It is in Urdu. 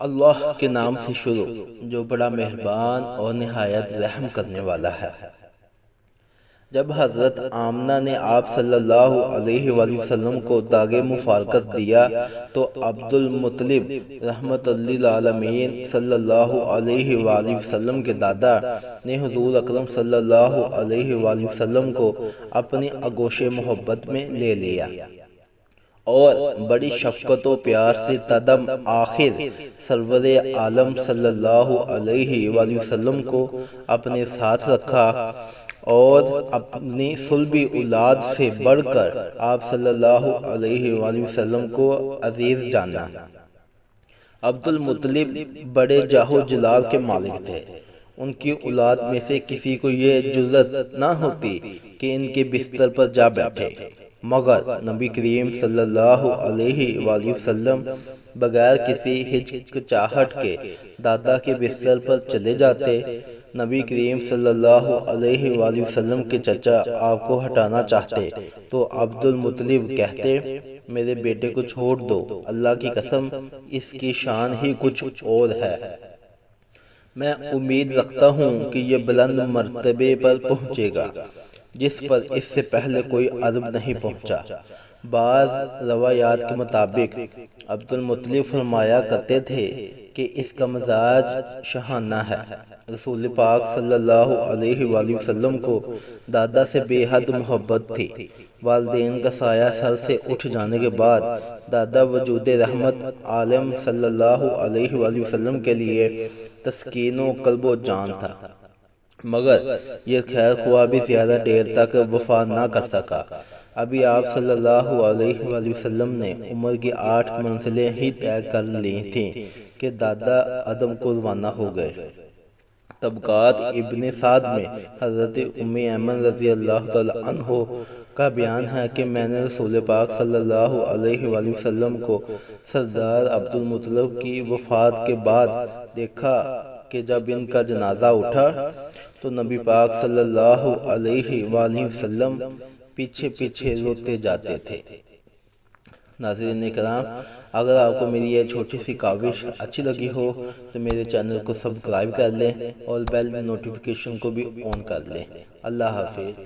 اللہ کے نام سے شروع جو بڑا مہربان اور نہایت رحم کرنے والا ہے۔ جب حضرت آمنہ نے آپ صلی اللہ علیہ وآلہ وسلم کو داغ مفارقت دیا تو عبد المطلب رحمت للعالمین صلی اللہ علیہ وآلہ وسلم کے دادا نے حضور اکرم صلی اللہ علیہ وآلہ وسلم کو اپنی آغوش محبت میں لے لیا اور بڑی شفقت و پیار سے تدم آخر سرور عالم صلی اللہ علیہ وآلہ وسلم کو اپنے ساتھ رکھا اور اپنی صلبی اولاد سے بڑھ کر آپ صلی اللہ علیہ وآلہ وسلم کو عزیز جانا۔ عبد المطلب بڑے جاہ و جلال کے مالک تھے۔ ان کی اولاد میں سے کسی کو یہ جرأت نہ ہوتی کہ ان کے بستر پر جا بیٹھے، مگر نبی کریم صلی اللہ علیہ وآلہ وسلم بغیر کسی ہچکچاہٹ کے دادا کے بستر پر چلے جاتے۔ نبی کریم صلی اللہ علیہ وآلہ وسلم کے چچا آپ کو ہٹانا چاہتے تو عبد المطلب کہتے، میرے بیٹے کو چھوڑ دو، اللہ کی قسم اس کی شان ہی کچھ اور ہے۔ میں امید رکھتا ہوں کہ یہ بلند مرتبے پر پہنچے گا جس پر اس سے پہلے کوئی عرب نہیں پہنچا۔ بعض روایات کے مطابق عبد المطلب فرمایا کرتے تھے کہ اس کا مزاج شاہانہ ہے۔ رسول پاک صلی اللہ علیہ وآلہ وسلم کو دادا سے بے حد محبت تھی۔ والدین کا سایہ سر سے اٹھ جانے کے بعد دادا وجود رحمت عالم صلی اللہ علیہ وآلہ وسلم کے لیے تسکین و قلب و جان تھا، مگر یہ خیر خواہ بھی زیادہ دیر تک وفا نہ کر سکا۔ ابھی آپ صلی اللہ علیہ وآلہ وسلم نے عمر کی 8 منزلیں ہی طے کر لی تھیں کہ دادا عدم کو روانہ ہو گئے۔ طبقات ابن سعد میں حضرت ام ایمن رضی اللہ تعالی عنہ کا بیان ہے کہ میں نے رسول پاک صلی اللہ علیہ وآلہ وسلم کو سردار عبد المطلب کی وفات کے بعد دیکھا کہ جب ان کا جنازہ اٹھا تو نبی پاک صلی اللہ علیہ وآلہ وسلم پیچھے پیچھے روتے جاتے تھے۔ ناظرین کرام، اگر آپ کو میری یہ چھوٹی سی کاوش اچھی لگی ہو تو میرے چینل کو سبسکرائب کر لیں اور بیل نوٹیفیکیشن کو بھی آن کر لیں۔ اللہ حافظ۔